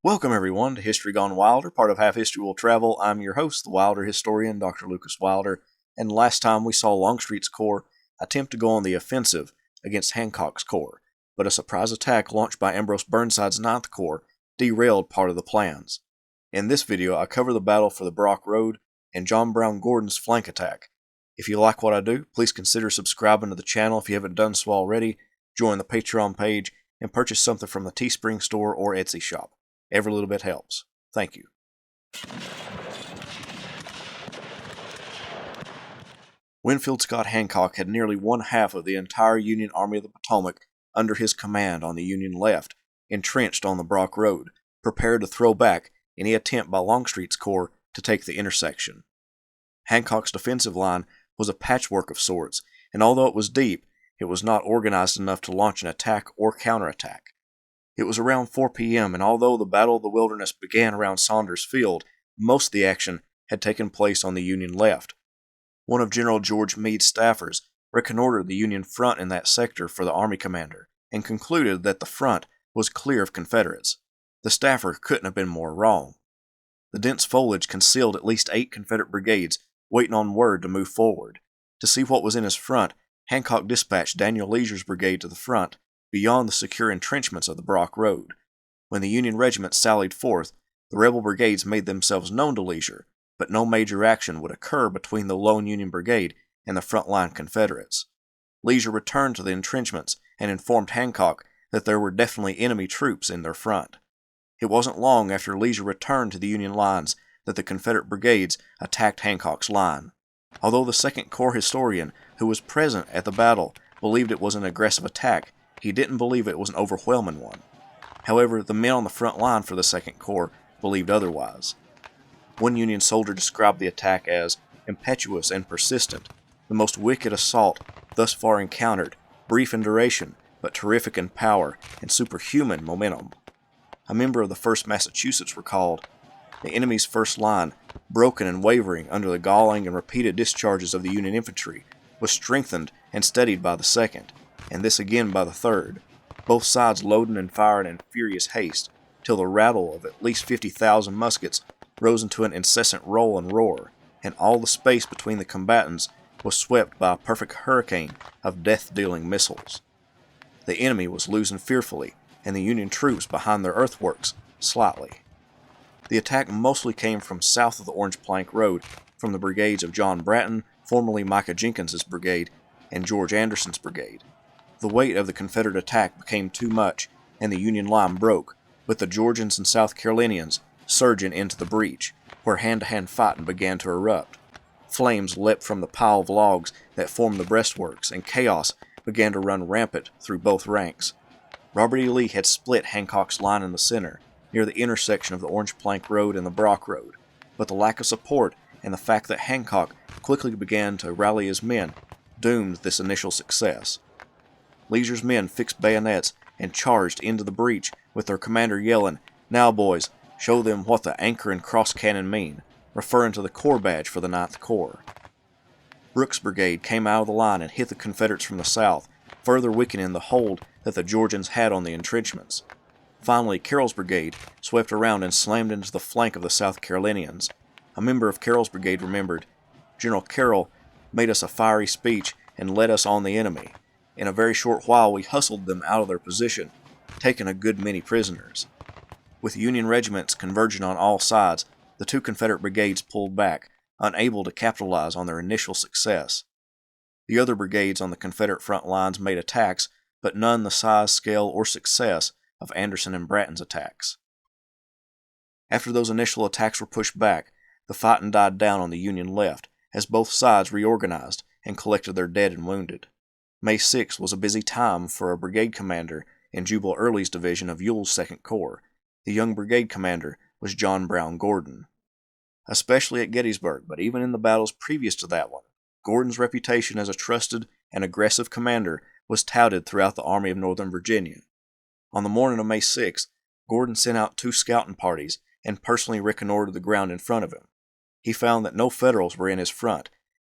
Welcome everyone to History Gone Wilder, part of Half History Will Travel. I'm your host, the Wilder historian, Dr. Lucas Wilder, and last time we saw Longstreet's Corps attempt to go on the offensive against Hancock's Corps, but a surprise attack launched by Ambrose Burnside's Ninth Corps derailed part of the plans. In this video, I cover the battle for the Brock Road and John Brown Gordon's flank attack. If you like what I do, please consider subscribing to the channel if you haven't done so already, join the Patreon page, and purchase something from the Teespring store or Etsy shop. Every little bit helps. Thank you. Winfield Scott Hancock had nearly one half of the entire Union Army of the Potomac under his command on the Union left, entrenched on the Brock Road, prepared to throw back any attempt by Longstreet's Corps to take the intersection. Hancock's defensive line was a patchwork of sorts, and although it was deep, it was not organized enough to launch an attack or counterattack. It was around 4 p.m., and although the Battle of the Wilderness began around Saunders Field, most of the action had taken place on the Union left. One of General George Meade's staffers reconnoitered the Union front in that sector for the Army commander, and concluded that the front was clear of Confederates. The staffer couldn't have been more wrong. The dense foliage concealed at least 8 Confederate brigades waiting on word to move forward. To see what was in his front, Hancock dispatched Daniel Leisure's brigade to the front, beyond the secure entrenchments of the Brock Road. When the Union regiments sallied forth, the rebel brigades made themselves known to Leisure, but no major action would occur between the lone Union brigade and the front-line Confederates. Leisure returned to the entrenchments and informed Hancock that there were definitely enemy troops in their front. It wasn't long after Leisure returned to the Union lines that the Confederate brigades attacked Hancock's line. Although the Second Corps historian, who was present at the battle, believed it was an aggressive attack, he didn't believe it was an overwhelming one. However, the men on the front line for the Second Corps believed otherwise. One Union soldier described the attack as impetuous and persistent, the most wicked assault thus far encountered, brief in duration, but terrific in power and superhuman momentum. A member of the 1st Massachusetts recalled, "The enemy's first line, broken and wavering under the galling and repeated discharges of the Union infantry, was strengthened and steadied by the 2nd, and this again by the 3rd, both sides loading and firing in furious haste, till the rattle of at least 50,000 muskets rose into an incessant roll and roar, and all the space between the combatants was swept by a perfect hurricane of death-dealing missiles. The enemy was losing fearfully, and the Union troops behind their earthworks slightly." The attack mostly came from south of the Orange Plank Road, from the brigades of John Bratton, formerly Micah Jenkins's brigade, and George Anderson's brigade. The weight of the Confederate attack became too much, and the Union line broke, with the Georgians and South Carolinians surging into the breach, where hand-to-hand fighting began to erupt. Flames leapt from the pile of logs that formed the breastworks, and chaos began to run rampant through both ranks. Robert E. Lee had split Hancock's line in the center, near the intersection of the Orange Plank Road and the Brock Road, but the lack of support and the fact that Hancock quickly began to rally his men doomed this initial success. Leisure's men fixed bayonets and charged into the breach with their commander yelling, "Now boys, show them what the anchor and cross cannon mean," referring to the Corps badge for the Ninth Corps. Brooks' brigade came out of the line and hit the Confederates from the south, further weakening the hold that the Georgians had on the entrenchments. Finally, Carroll's brigade swept around and slammed into the flank of the South Carolinians. A member of Carroll's brigade remembered, "General Carroll made us a fiery speech and led us on the enemy. In a very short while we hustled them out of their position, taking a good many prisoners." With Union regiments converging on all sides, the 2 Confederate brigades pulled back, unable to capitalize on their initial success. The other brigades on the Confederate front lines made attacks, but none the size, scale, or success of Anderson and Bratton's attacks. After those initial attacks were pushed back, the fighting died down on the Union left, as both sides reorganized and collected their dead and wounded. May 6 was a busy time for a brigade commander in Jubal Early's division of Ewell's 2nd Corps. The young brigade commander was John Brown Gordon. Especially at Gettysburg, but even in the battles previous to that one, Gordon's reputation as a trusted and aggressive commander was touted throughout the Army of Northern Virginia. On the morning of May 6, Gordon sent out 2 scouting parties and personally reconnoitered the ground in front of him. He found that no Federals were in his front.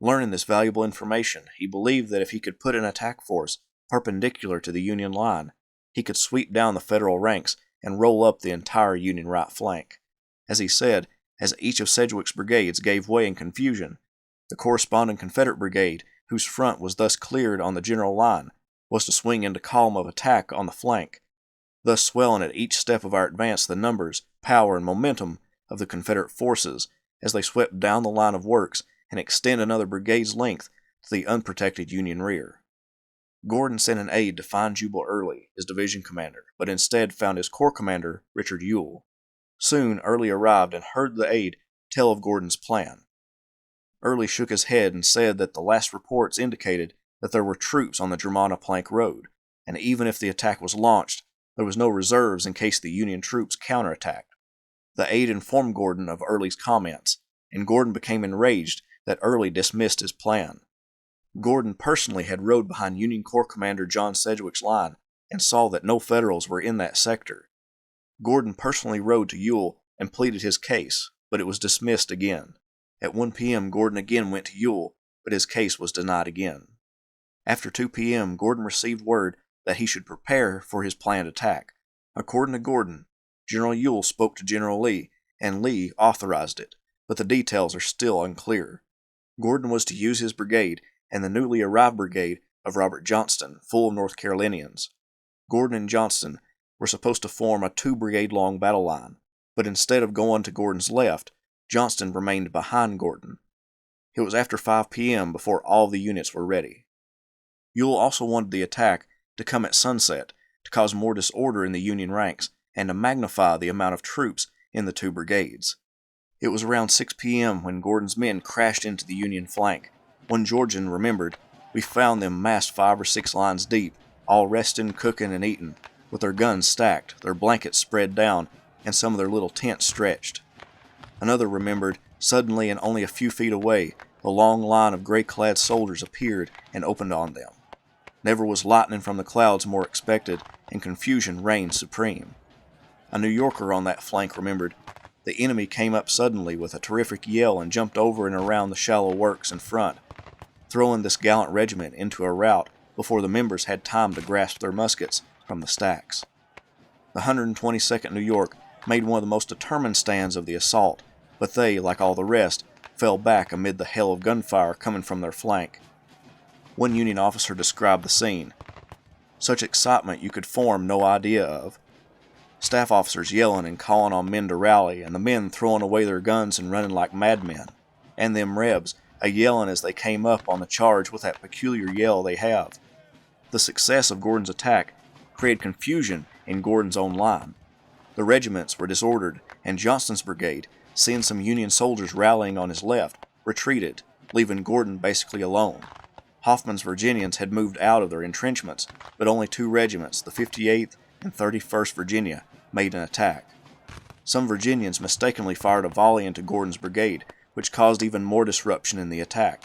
Learning this valuable information, he believed that if he could put an attack force perpendicular to the Union line, he could sweep down the Federal ranks and roll up the entire Union right flank. As he said, as each of Sedgwick's brigades gave way in confusion, the corresponding Confederate brigade, whose front was thus cleared on the general line, was to swing into column of attack on the flank, thus swelling at each step of our advance the numbers, power, and momentum of the Confederate forces as they swept down the line of works and extend another brigade's length to the unprotected Union rear. Gordon sent an aide to find Jubal Early, his division commander, but instead found his corps commander, Richard Ewell. Soon Early arrived and heard the aide tell of Gordon's plan. Early shook his head and said that the last reports indicated that there were troops on the Germanna Plank Road, and even if the attack was launched, there was no reserves in case the Union troops counterattacked. The aide informed Gordon of Early's comments, and Gordon became enraged that Early dismissed his plan. Gordon personally had rode behind Union Corps Commander John Sedgwick's line and saw that no Federals were in that sector. Gordon personally rode to Ewell and pleaded his case, but it was dismissed again. At 1 p.m., Gordon again went to Ewell, but his case was denied again. After 2 p.m., Gordon received word that he should prepare for his planned attack. According to Gordon, General Ewell spoke to General Lee, and Lee authorized it, but the details are still unclear. Gordon was to use his brigade and the newly arrived brigade of Robert Johnston, full of North Carolinians. Gordon and Johnston were supposed to form a 2-brigade-long battle line, but instead of going to Gordon's left, Johnston remained behind Gordon. It was after 5 p.m. before all the units were ready. Ewell also wanted the attack to come at sunset to cause more disorder in the Union ranks and to magnify the amount of troops in the 2 brigades. It was around 6 p.m. when Gordon's men crashed into the Union flank. One Georgian remembered, "We found them massed 5 or 6 lines deep, all resting, cooking, and eating, with their guns stacked, their blankets spread down, and some of their little tents stretched." Another remembered, suddenly and only a few feet away, a long line of gray-clad soldiers appeared and opened on them. Never was lightning from the clouds more expected, and confusion reigned supreme. A New Yorker on that flank remembered, "The enemy came up suddenly with a terrific yell and jumped over and around the shallow works in front, throwing this gallant regiment into a rout before the members had time to grasp their muskets from the stacks." The 122nd New York made one of the most determined stands of the assault, but they, like all the rest, fell back amid the hail of gunfire coming from their flank. One Union officer described the scene. "Such excitement you could form no idea of. Staff officers yelling and calling on men to rally, and the men throwing away their guns and running like madmen, and them Rebs a-yelling as they came up on the charge with that peculiar yell they have." The success of Gordon's attack created confusion in Gordon's own line. The regiments were disordered, and Johnston's brigade, seeing some Union soldiers rallying on his left, retreated, leaving Gordon basically alone. Hoffman's Virginians had moved out of their entrenchments, but only 2 regiments, the 58th and 31st Virginia, made an attack. Some Virginians mistakenly fired a volley into Gordon's brigade, which caused even more disruption in the attack.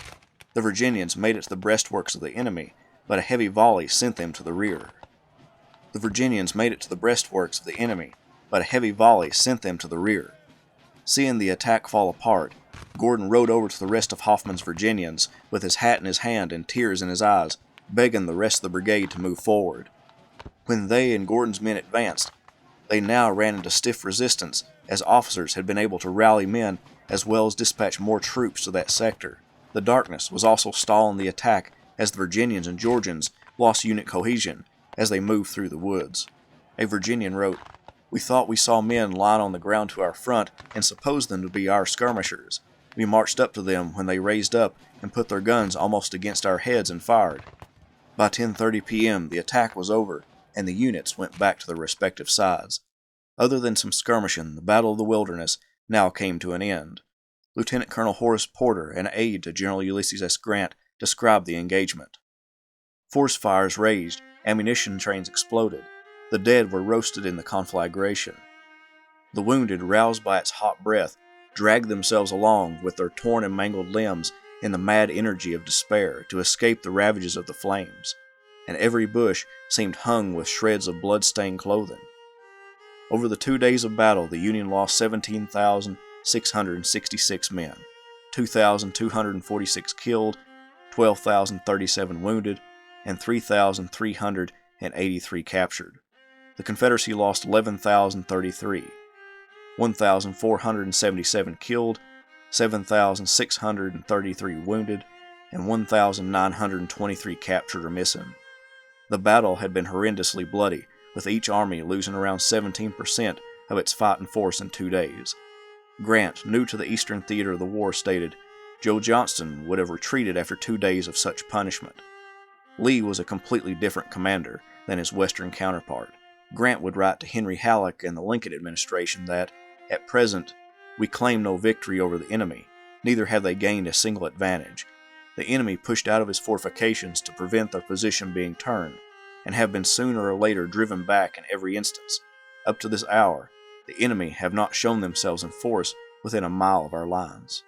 The Virginians made it to the breastworks of the enemy, but a heavy volley sent them to the rear. Seeing the attack fall apart, Gordon rode over to the rest of Hoffman's Virginians with his hat in his hand and tears in his eyes, begging the rest of the brigade to move forward. When they and Gordon's men advanced, they now ran into stiff resistance, as officers had been able to rally men as well as dispatch more troops to that sector. The darkness was also stalling the attack as the Virginians and Georgians lost unit cohesion as they moved through the woods. A Virginian wrote, "We thought we saw men lying on the ground to our front and supposed them to be our skirmishers. We marched up to them when they raised up and put their guns almost against our heads and fired." By 10:30 p.m. the attack was over, and the units went back to their respective sides. Other than some skirmishing, the Battle of the Wilderness now came to an end. Lieutenant Colonel Horace Porter, an aide to General Ulysses S. Grant, described the engagement. "Forest fires raged, ammunition trains exploded. The dead were roasted in the conflagration. The wounded, roused by its hot breath, dragged themselves along with their torn and mangled limbs in the mad energy of despair to escape the ravages of the flames, and every bush seemed hung with shreds of blood-stained clothing. Over the 2 days of battle, the Union lost 17,666 men, 2,246 killed, 12,037 wounded, and 3,383 captured. The Confederacy lost 11,033, 1,477 killed, 7,633 wounded, and 1,923 captured or missing. The battle had been horrendously bloody, with each army losing around 17% of its fighting force in 2 days. Grant, new to the eastern theater of the war, stated, "Joe Johnston would have retreated after 2 days of such punishment." Lee was a completely different commander than his western counterpart. Grant would write to Henry Halleck and the Lincoln administration that, "At present, we claim no victory over the enemy, neither have they gained a single advantage. The enemy pushed out of his fortifications to prevent their position being turned, and have been sooner or later driven back in every instance. Up to this hour, the enemy have not shown themselves in force within a mile of our lines."